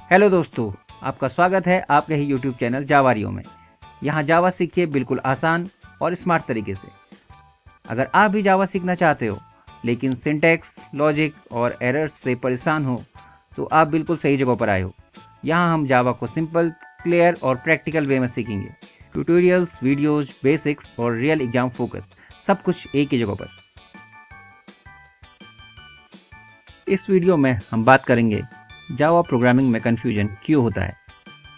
Hello दोस्तों, आपका स्वागत है आपके ही यूट्यूब चैनल जावारियो में। यहाँ जावा सीखिए बिल्कुल आसान और स्मार्ट तरीके से। अगर आप भी जावा सीखना चाहते हो लेकिन सिंटैक्स, लॉजिक और एरर्स से परेशान हो तो आप बिल्कुल सही जगह पर आए हो। यहाँ हम जावा को सिंपल, क्लियर और प्रैक्टिकल वे में सीखेंगे। ट्यूटोरियल्स, वीडियोज, बेसिक्स और रियल एग्जाम फोकस, सब कुछ एक ही जगह पर। इस वीडियो में हम बात करेंगे जावा प्रोग्रामिंग में कन्फ्यूजन क्यों होता है,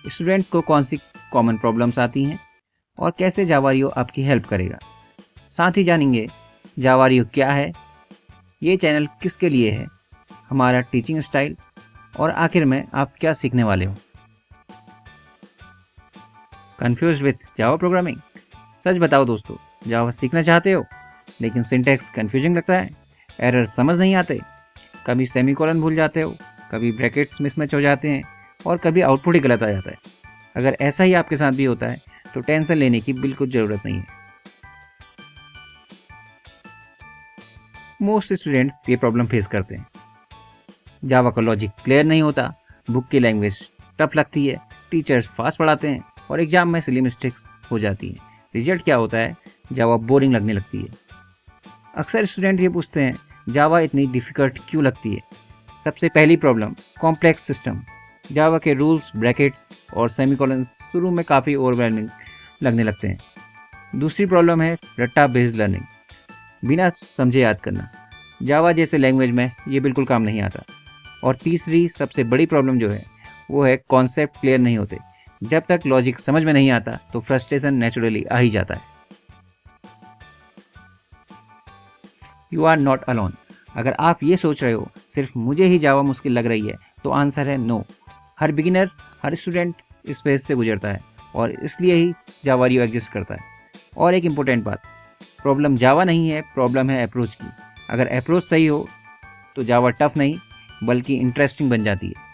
स्टूडेंट को कौन सी कॉमन प्रॉब्लम्स आती हैं और कैसे जावारियो आपकी हेल्प करेगा। साथ ही जानेंगे जावारियो क्या है, ये चैनल किसके लिए है, हमारा टीचिंग स्टाइल और आखिर में आप क्या सीखने वाले हो। Confuse with Java programming? सच बताओ दोस्तों, जावा सीखना चाहते हो लेकिन सिंटैक्स कंफ्यूजिंग लगता है, एरर समझ नहीं आते, कभी सेमीकोलन भूल जाते हो, कभी ब्रैकेट्स मिसमैच हो जाते हैं और कभी आउटपुट ही गलत आ जाता है। अगर ऐसा ही आपके साथ भी होता है तो टेंशन लेने की बिल्कुल ज़रूरत नहीं है। मोस्ट स्टूडेंट्स ये प्रॉब्लम फेस करते हैं। जावा का लॉजिक क्लियर नहीं होता, बुक की लैंग्वेज टफ लगती है, टीचर्स फास्ट पढ़ाते हैं और एग्जाम में सिली मिस्टेक्स हो जाती हैं। रिजल्ट क्या होता है? जावा बोरिंग लगने लगती है। अक्सर स्टूडेंट ये पूछते हैं जावा इतनी डिफ़िकल्ट क्यों लगती है। सबसे पहली प्रॉब्लम, कॉम्प्लेक्स सिस्टम। जावा के रूल्स, ब्रैकेट्स और सेमीकोलंस शुरू में काफ़ी ओवरवेलमिंग लगने लगते हैं। दूसरी प्रॉब्लम है रट्टा बेस्ड लर्निंग, बिना समझे याद करना। जावा जैसे लैंग्वेज में ये बिल्कुल काम नहीं आता। और तीसरी सबसे बड़ी प्रॉब्लम जो है वो है कॉन्सेप्ट क्लियर नहीं होते। जब तक लॉजिक समझ में नहीं आता तो फ्रस्ट्रेशन नेचुरली आ ही जाता है। You are not alone. अगर आप ये सोच रहे हो सिर्फ मुझे ही जावा मुश्किल लग रही है तो आंसर है नो। हर बिगिनर, हर स्टूडेंट इस फेज से गुजरता है और इसलिए ही जावारियो एग्जिस्ट करता है। और एक इम्पोर्टेंट बात, प्रॉब्लम जावा नहीं है, प्रॉब्लम है अप्रोच की। अगर अप्रोच सही हो तो जावा टफ नहीं बल्कि इंटरेस्टिंग बन जाती है।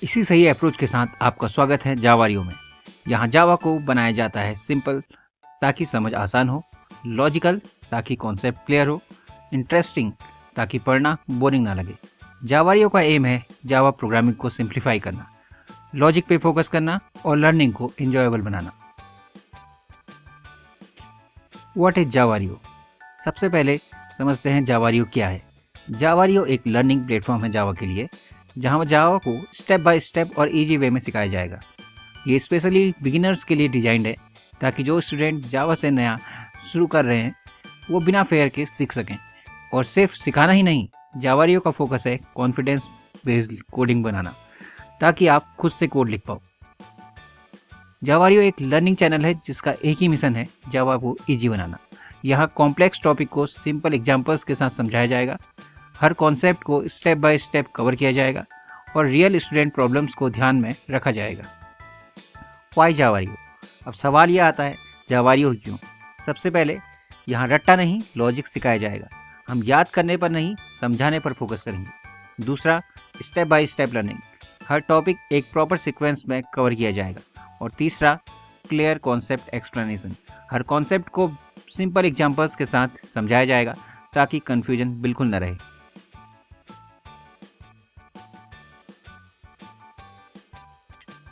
इसी सही अप्रोच के साथ आपका स्वागत है जावारियो में। यहाँ जावा को बनाया जाता है सिंपल ताकि समझ आसान हो, लॉजिकल ताकि कॉन्सेप्ट क्लियर हो, इंटरेस्टिंग ताकि पढ़ना बोरिंग ना लगे। जावारियो का एम है जावा प्रोग्रामिंग को सिंप्लीफाई करना, लॉजिक पे फोकस करना और लर्निंग को एंजॉयबल बनाना। What is Javario? सबसे पहले समझते हैं जावारियो क्या है। जावारियो एक लर्निंग प्लेटफॉर्म है जावा के लिए, जहां जावा को स्टेप बाय स्टेप और इजी वे में सिखाया जाएगा। ये स्पेशली बिगिनर्स के लिए डिजाइंड है ताकि जो स्टूडेंट जावा से नया शुरू कर रहे हैं वो बिना फेयर के सीख सकें। और सिर्फ सिखाना ही नहीं, जावारियो का फोकस है कॉन्फिडेंस बेस्ड कोडिंग बनाना ताकि आप खुद से कोड लिख पाओ। जावारियो एक लर्निंग चैनल है जिसका एक ही मिशन है, जावा को इजी बनाना। यहाँ कॉम्प्लेक्स टॉपिक को सिंपल एग्जांपल्स के साथ समझाया जाएगा, हर कॉन्सेप्ट को स्टेप बाय स्टेप कवर किया जाएगा और रियल स्टूडेंट प्रॉब्लम्स को ध्यान में रखा जाएगा। वाई जावारियो? अब सवाल यह आता है जावारियो क्यों? सबसे पहले यहाँ रट्टा नहीं, लॉजिक सिखाया जाएगा। हम याद करने पर नहीं, समझाने पर फोकस करेंगे। दूसरा, step by step learning, her topic एक प्रॉपर सीक्वेंस में कवर किया जाएगा। और तीसरा, क्लियर कॉन्सेप्ट एक्सप्लेनेशन, हर कॉन्सेप्ट को सिंपल एग्जांपल्स के साथ समझाया जाएगा ताकि कंफ्यूजन बिल्कुल न रहे।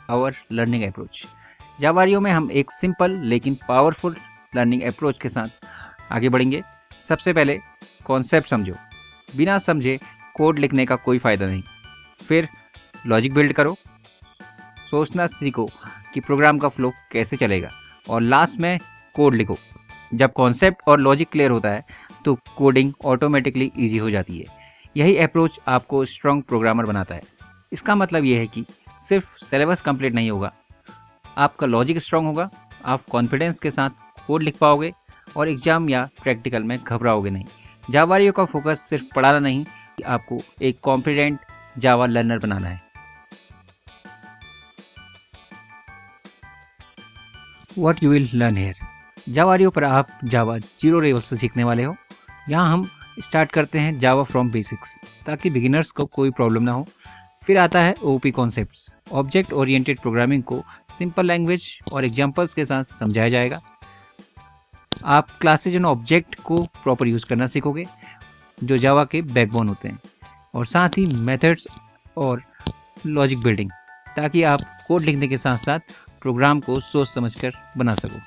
Our learning approach. जावारियो में हम एक सिंपल लेकिन पावरफुल लर्निंग अप्रोच के साथ आगे बढ़ेंगे। सबसे पहले कॉन्सेप्ट समझो, बिना समझे कोड लिखने का कोई फ़ायदा नहीं। फिर लॉजिक बिल्ड करो, सोचना सीखो कि प्रोग्राम का फ्लो कैसे चलेगा। और लास्ट में कोड लिखो। जब कॉन्सेप्ट और लॉजिक क्लियर होता है तो कोडिंग ऑटोमेटिकली ईजी हो जाती है। यही अप्रोच आपको स्ट्रॉन्ग प्रोग्रामर बनाता है। इसका मतलब ये है कि सिर्फ सिलेबस कंप्लीट नहीं होगा, आपका लॉजिक स्ट्रॉन्ग होगा, आप कॉन्फिडेंस के साथ कोड लिख पाओगे और एग्जाम या प्रैक्टिकल में घबराओगे नहीं। जावारियो का फोकस सिर्फ पढ़ाना नहीं, आपको एक कॉन्फिडेंट जावा लर्नर बनाना है। What you will learn here? Javario पर आप जावा 0 लेवल से सीखने वाले हो। यहाँ हम स्टार्ट करते हैं जावा फ्रॉम बेसिक्स ताकि बिगिनर्स को कोई प्रॉब्लम ना हो। फिर आता है OP concepts, object oriented programming को सिंपल लैंग्वेज और एग्जांपल्स के साथ समझाया जाएगा। आप क्लासेज एंड ऑब्जेक्ट को प्रॉपर यूज़ करना सीखोगे जो जावा के बैकबोन होते हैं। और साथ ही मेथड्स और लॉजिक बिल्डिंग, ताकि आप कोड लिखने के साथ साथ प्रोग्राम को सोच समझकर बना सको।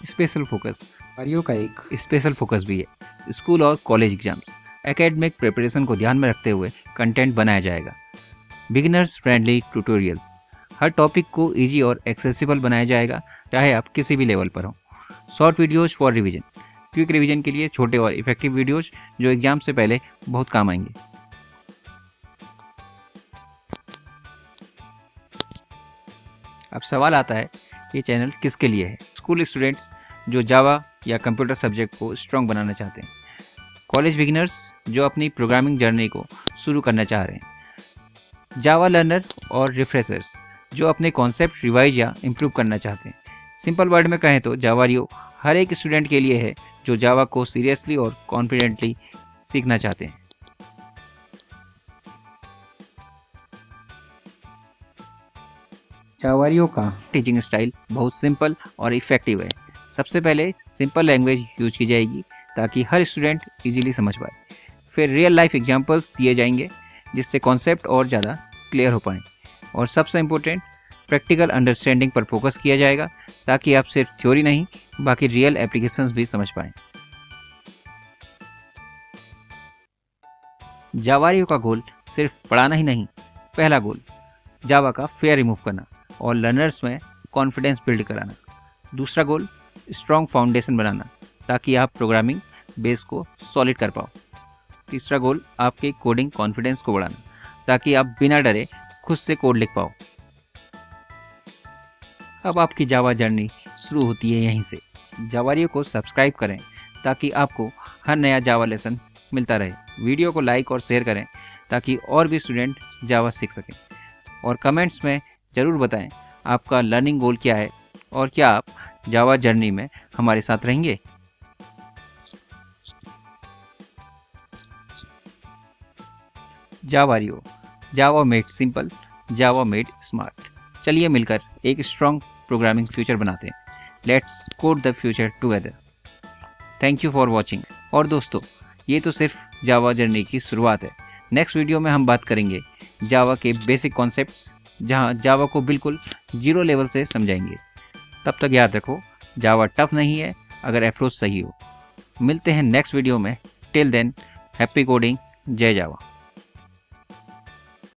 स्पेशल फोकस, जावारियो का एक स्पेशल फोकस भी है। स्कूल और कॉलेज एग्जाम्स, एकेडमिक प्रिपरेशन को ध्यान में रखते हुए कंटेंट बनाया जाएगा। बिगिनर्स फ्रेंडली ट्यूटोरियल्स, हर टॉपिक को इजी और एक्सेसिबल बनाया जाएगा, चाहे आप किसी भी लेवल पर हो। Short videos for revision, quick revision के लिए छोटे और इफेक्टिव वीडियोज जो एग्जाम से पहले बहुत काम आएंगे। अब सवाल आता है, ये चैनल किसके लिए है? स्कूल स्टूडेंट्स जो जावा या कंप्यूटर सब्जेक्ट को स्ट्रॉन्ग बनाना चाहते हैं, कॉलेज बिगिनर्स जो अपनी प्रोग्रामिंग जर्नी को शुरू करना चाह रहे हैं, जावा लर्नर और रिफ्रेशर्स जो अपने कॉन्सेप्ट रिवाइज या इम्प्रूव करना चाहते हैं। सिंपल वर्ड में कहें तो जावारियो हर एक स्टूडेंट के लिए है जो जावा को सीरियसली और कॉन्फिडेंटली सीखना चाहते हैं। जावारियो का टीचिंग स्टाइल बहुत सिंपल और इफेक्टिव है। सबसे पहले सिंपल लैंग्वेज यूज की जाएगी ताकि हर स्टूडेंट इजीली समझ पाए। फिर रियल लाइफ एग्जांपल्स दिए जाएंगे जिससे कॉन्सेप्ट और ज़्यादा क्लियर हो पाए। और सबसे इम्पोर्टेंट, प्रैक्टिकल अंडरस्टैंडिंग पर फोकस किया जाएगा ताकि आप सिर्फ थ्योरी नहीं बाकी रियल एप्लीकेशंस भी समझ पाएं। जावारियो का गोल सिर्फ पढ़ाना ही नहीं, पहला गोल जावा का फेयर रिमूव करना और लर्नर्स में कॉन्फिडेंस बिल्ड कराना। दूसरा गोल स्ट्रॉन्ग फाउंडेशन बनाना ताकि आप प्रोग्रामिंग बेस को सॉलिड कर पाओ। तीसरा गोल आपके कोडिंग कॉन्फिडेंस को बढ़ाना ताकि आप बिना डरे खुद से कोड लिख पाओ। अब आपकी जावा जर्नी शुरू होती है यहीं से। जावारियो को सब्सक्राइब करें ताकि आपको हर नया जावा लेसन मिलता रहे। वीडियो को लाइक और शेयर करें ताकि और भी स्टूडेंट जावा सीख सकें। और कमेंट्स में ज़रूर बताएं आपका लर्निंग गोल क्या है और क्या आप जावा जर्नी में हमारे साथ रहेंगे। जावारियो, जावा मेड सिंपल, जावा मेड स्मार्ट। चलिए मिलकर एक स्ट्रॉन्ग प्रोग्रामिंग फ्यूचर बनाते हैं। Let's code the future together. Thank you for watching. और दोस्तों, ये तो सिर्फ जावा जर्नी की शुरुआत है। नेक्स्ट वीडियो में हम बात करेंगे जावा के बेसिक कॉन्सेप्ट्स, जहां जावा को बिल्कुल जीरो लेवल से समझाएंगे। तब तक याद रखो, जावा टफ नहीं है अगर अप्रोच सही हो। मिलते हैं नेक्स्ट वीडियो में। टिल देन, हैप्पी कोडिंग, जय जावा।